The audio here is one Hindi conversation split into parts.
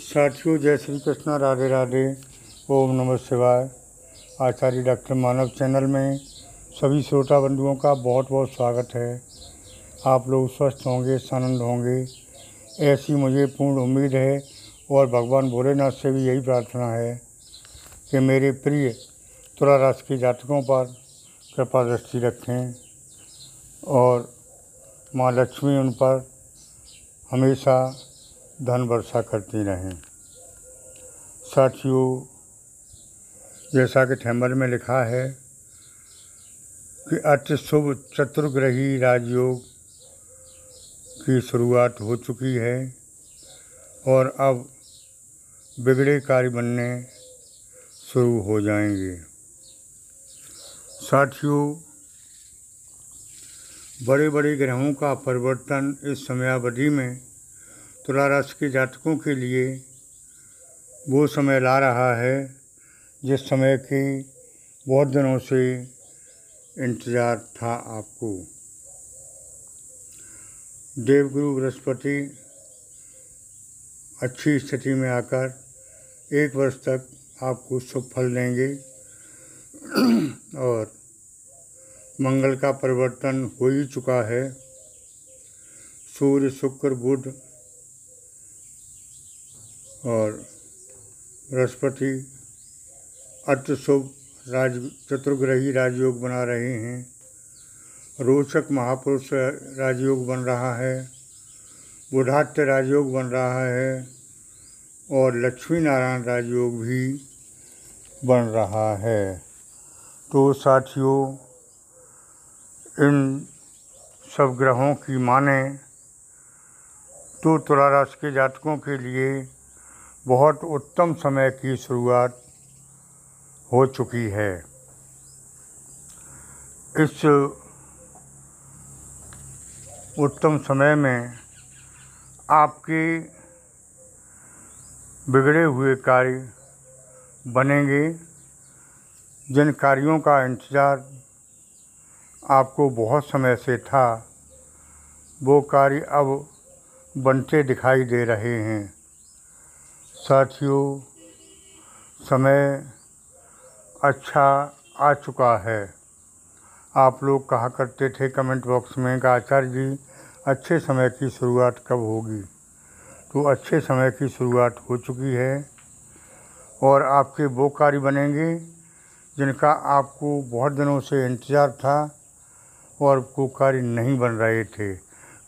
साथियों, जय श्री कृष्णा, राधे राधे, ओम नमः शिवाय। आचार्य डॉक्टर मानव चैनल में सभी श्रोता बंधुओं का बहुत बहुत स्वागत है। आप लोग स्वस्थ होंगे, आनंद होंगे, ऐसी मुझे पूर्ण उम्मीद है और भगवान भोलेनाथ से भी यही प्रार्थना है कि मेरे प्रिय तुला राशि के जातकों पर कृपा दृष्टि रखें और माँ लक्ष्मी उन पर हमेशा धन वर्षा करती रहें। साथियों, जैसा कि थैम्बर में लिखा है कि अति शुभ चतुर्ग्रही राजयोग की शुरुआत हो चुकी है और अब बिगड़े कार्य बनने शुरू हो जाएंगे। साथियों, बड़े बड़े ग्रहों का परिवर्तन इस समयावधि में तुला राशि के जातकों के लिए वो समय ला रहा है जिस समय की बहुत दिनों से इंतज़ार था आपको। देवगुरु बृहस्पति अच्छी स्थिति में आकर 1 वर्ष तक आपको शुभ फल देंगे और मंगल का परिवर्तन हो ही चुका है। सूर्य, शुक्र, बुध और बृहस्पति अति शुभ चतुर्ग्रही राजयोग बना रहे हैं। रोचक महापुरुष राजयोग बन रहा है, बुधात्य राजयोग बन रहा है और लक्ष्मी नारायण राजयोग भी बन रहा है। तो साथियों, इन सब ग्रहों की माने तो तुला राशि के जातकों के लिए बहुत उत्तम समय की शुरुआत हो चुकी है। इस उत्तम समय में आपके बिगड़े हुए कार्य बनेंगे। जिन कार्यों का इंतज़ार आपको बहुत समय से था वो कार्य अब बनते दिखाई दे रहे हैं। साथियों, समय अच्छा आ चुका है। आप लोग कहा करते थे कमेंट बॉक्स में कि आचार्य जी अच्छे समय की शुरुआत कब होगी। तो अच्छे समय की शुरुआत हो चुकी है और आपके वो कार्य बनेंगे जिनका आपको बहुत दिनों से इंतज़ार था और वो कार्य नहीं बन रहे थे।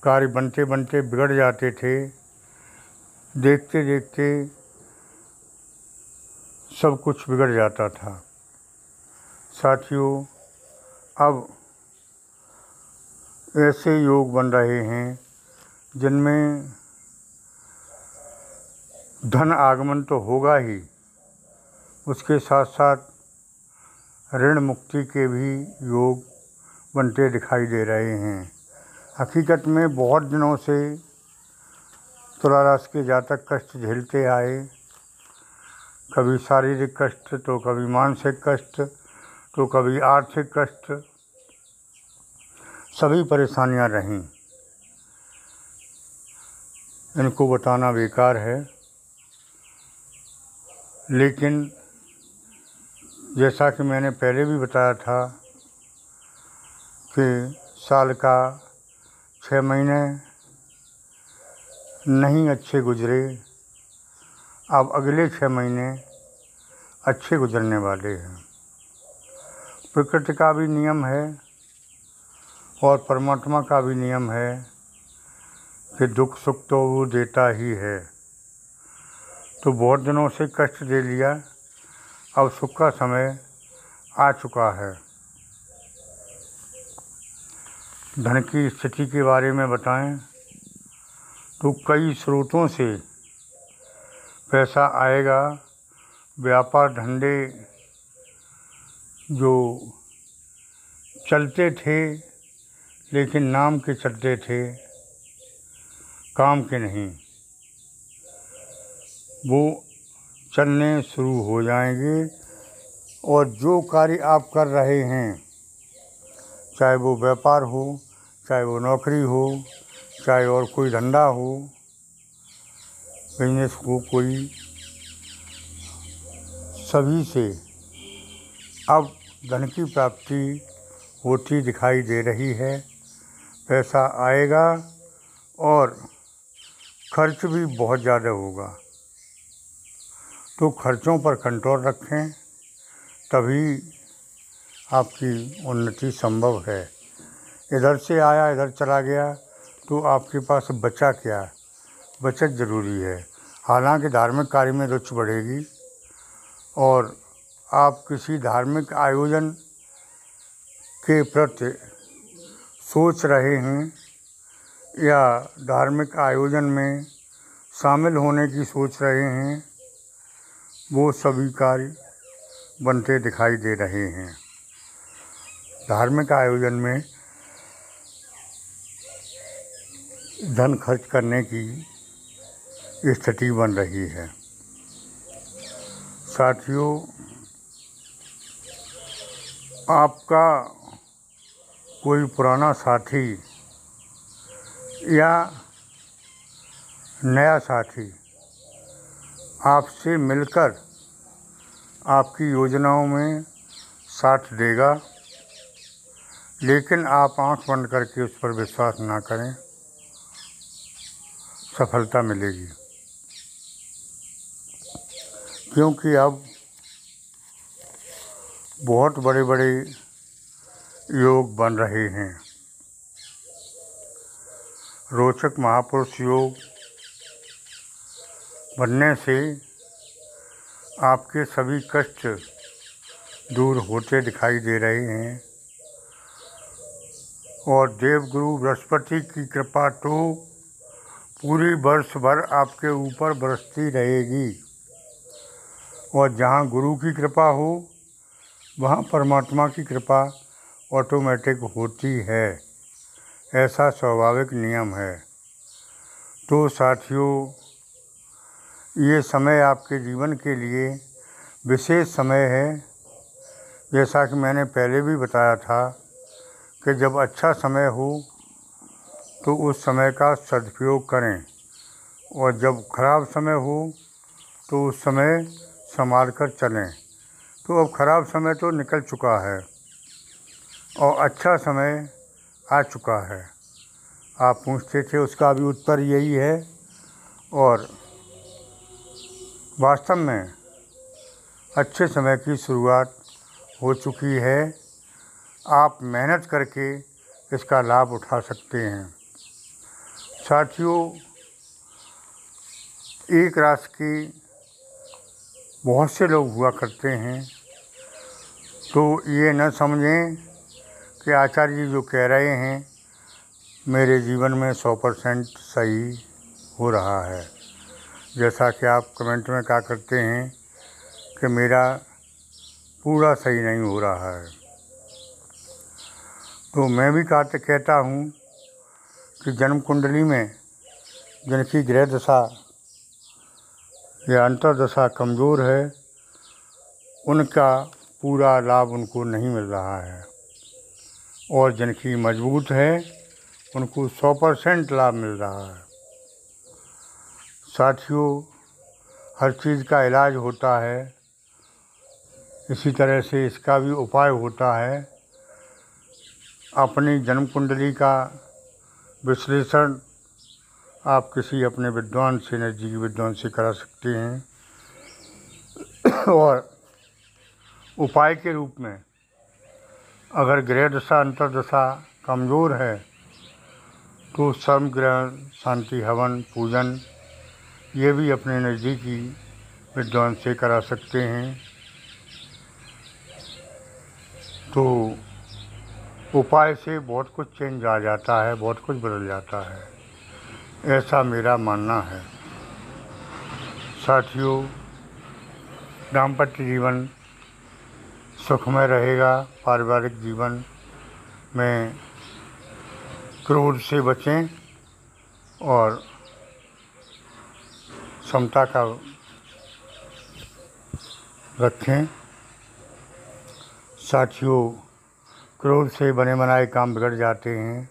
कार्य बनते बनते बिगड़ जाते थे। देखते देखते सब कुछ बिगड़ जाता था। साथियों, अब ऐसे योग बन रहे हैं जिनमें धन आगमन तो होगा ही, उसके साथ साथ ऋण मुक्ति के भी योग बनते दिखाई दे रहे हैं। हकीकत में बहुत दिनों से तुला राशि के जातक कष्ट झेलते आए, कभी शारीरिक कष्ट तो कभी मानसिक कष्ट तो कभी आर्थिक कष्ट, सभी परेशानियां रहीं। इनको बताना बेकार है, लेकिन जैसा कि मैंने पहले भी बताया था कि साल का 6 महीने नहीं अच्छे गुजरे, अब अगले 6 महीने अच्छे गुजरने वाले हैं। प्रकृति का भी नियम है और परमात्मा का भी नियम है कि दुख सुख तो वो देता ही है। तो बहुत दिनों से कष्ट दे लिया, अब सुख का समय आ चुका है। धन की स्थिति के बारे में बताएं तो कई स्रोतों से पैसा आएगा। व्यापार धंधे जो चलते थे लेकिन नाम के चलते थे, काम के नहीं, वो चलने शुरू हो जाएंगे। और जो कार्य आप कर रहे हैं, चाहे वो व्यापार हो, चाहे वो नौकरी हो, चाहे और कोई धंधा हो, बिजनेस को कोई सभी से अब धन की प्राप्ति होती दिखाई दे रही है। पैसा आएगा और खर्च भी बहुत ज़्यादा होगा, तो खर्चों पर कंट्रोल रखें, तभी आपकी उन्नति संभव है। इधर से आया इधर चला गया तो आपके पास बचा क्या? बचत ज़रूरी है। हालांकि धार्मिक कार्य में रुचि बढ़ेगी और आप किसी धार्मिक आयोजन के प्रति सोच रहे हैं या धार्मिक आयोजन में शामिल होने की सोच रहे हैं, वो सभी कार्य बनते दिखाई दे रहे हैं। धार्मिक आयोजन में धन खर्च करने की स्थिति बन रही है। साथियों, आपका कोई पुराना साथी या नया साथी आपसे मिलकर आपकी योजनाओं में साथ देगा, लेकिन आप आंख बंद करके उस पर विश्वास ना करें, सफलता मिलेगी। क्योंकि अब बहुत बड़े बड़े योग बन रहे हैं। रोचक महापुरुष योग बनने से आपके सभी कष्ट दूर होते दिखाई दे रहे हैं और देवगुरु बृहस्पति की कृपा तो पूरी वर्ष भर आपके ऊपर बरसती रहेगी। और जहाँ गुरु की कृपा हो वहाँ परमात्मा की कृपा ऑटोमेटिक होती है। ऐसा स्वाभाविक नियम है। तो साथियों, ये समय आपके जीवन के लिए विशेष समय है। जैसा कि मैंने पहले भी बताया था कि जब अच्छा समय हो तो उस समय का सदुपयोग करें और जब खराब समय हो तो उस समय संभाल कर चलें। तो अब खराब समय तो निकल चुका है और अच्छा समय आ चुका है। आप पूछते थे, उसका भी उत्तर यही है। और वास्तव में अच्छे समय की शुरुआत हो चुकी है। आप मेहनत करके इसका लाभ उठा सकते हैं। साथियों, एक राशि के बहुत से लोग हुआ करते हैं, तो ये न समझें कि आचार्य जी जो कह रहे हैं मेरे जीवन में 100% सही हो रहा है। जैसा कि आप कमेंट में कहा करते हैं कि मेरा पूरा सही नहीं हो रहा है, तो मैं भी कहता हूँ कि जन्म कुंडली में जिनकी ग्रह दशा या अंतर्दशा कमज़ोर है, उनका पूरा लाभ उनको नहीं मिल रहा है और जिनकी मजबूत है उनको 100% लाभ मिल रहा है। साथियों, हर चीज़ का इलाज होता है, इसी तरह से इसका भी उपाय होता है। अपनी जन्म कुंडली का विश्लेषण आप किसी अपने विद्वान से, नज़दीकी विद्वान से करा सकते हैं और उपाय के रूप में अगर ग्रह दशा अंतर्दशा कमज़ोर है तो सर्वग्रह शांति हवन पूजन ये भी अपने नज़दीकी विद्वान से करा सकते हैं। तो उपाय से बहुत कुछ चेंज आ जाता है, बहुत कुछ बदल जाता है, ऐसा मेरा मानना है। साथियों, दाम्पत्य जीवन सुखमय रहेगा। पारिवारिक जीवन में क्रोध से बचें और समता का रखें। साथियों, क्रोध से बने बनाए काम बिगड़ जाते हैं,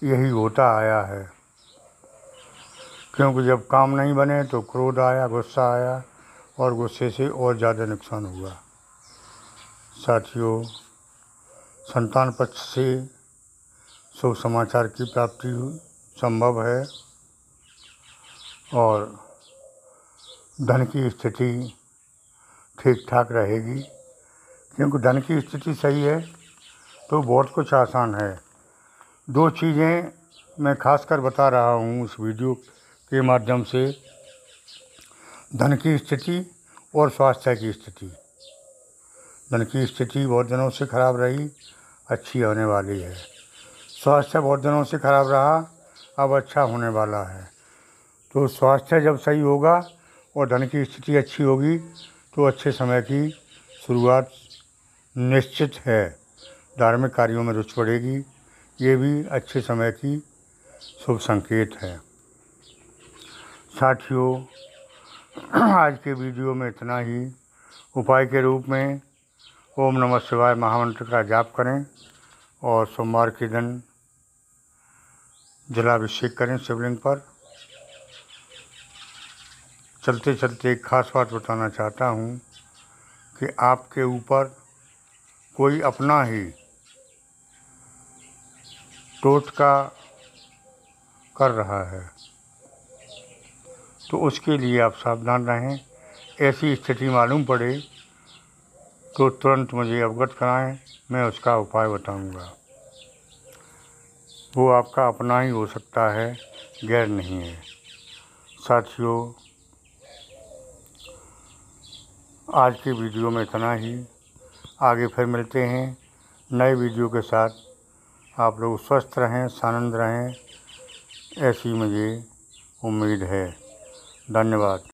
यही होता आया है। क्योंकि जब काम नहीं बने तो क्रोध आया, गुस्सा आया और गुस्से से और ज़्यादा नुकसान हुआ। साथियों, संतान पक्ष से शुभ समाचार की प्राप्ति संभव है और धन की स्थिति ठीक ठाक रहेगी। क्योंकि धन की स्थिति सही है तो बहुत कुछ आसान है। 2 चीज़ें मैं खासकर बता रहा हूँ इस वीडियो के माध्यम से, धन की स्थिति और स्वास्थ्य की स्थिति। धन की स्थिति बहुत दिनों से खराब रही, अच्छी होने वाली है। स्वास्थ्य बहुत दिनों से खराब रहा, अब अच्छा होने वाला है। तो स्वास्थ्य जब सही होगा और धन की स्थिति अच्छी होगी तो अच्छे समय की शुरुआत निश्चित है। धार्मिक कार्यों में रुचि बढ़ेगी, ये भी अच्छे समय की शुभ संकेत है। साथियों, आज के वीडियो में इतना ही। उपाय के रूप में ओम नमः शिवाय महामंत्र का जाप करें और सोमवार के दिन जलाभिषेक करें शिवलिंग पर। चलते चलते एक खास बात बताना चाहता हूँ कि आपके ऊपर कोई अपना ही टोटका कर रहा है, तो उसके लिए आप सावधान रहें। ऐसी स्थिति मालूम पड़े तो तुरंत मुझे अवगत कराएं, मैं उसका उपाय बताऊंगा। वो आपका अपना ही हो सकता है, गैर नहीं है। साथियों, आज के वीडियो में इतना ही। आगे फिर मिलते हैं नए वीडियो के साथ। आप लोग स्वस्थ रहें, सानंद रहें, ऐसी मुझे उम्मीद है। धन्यवाद।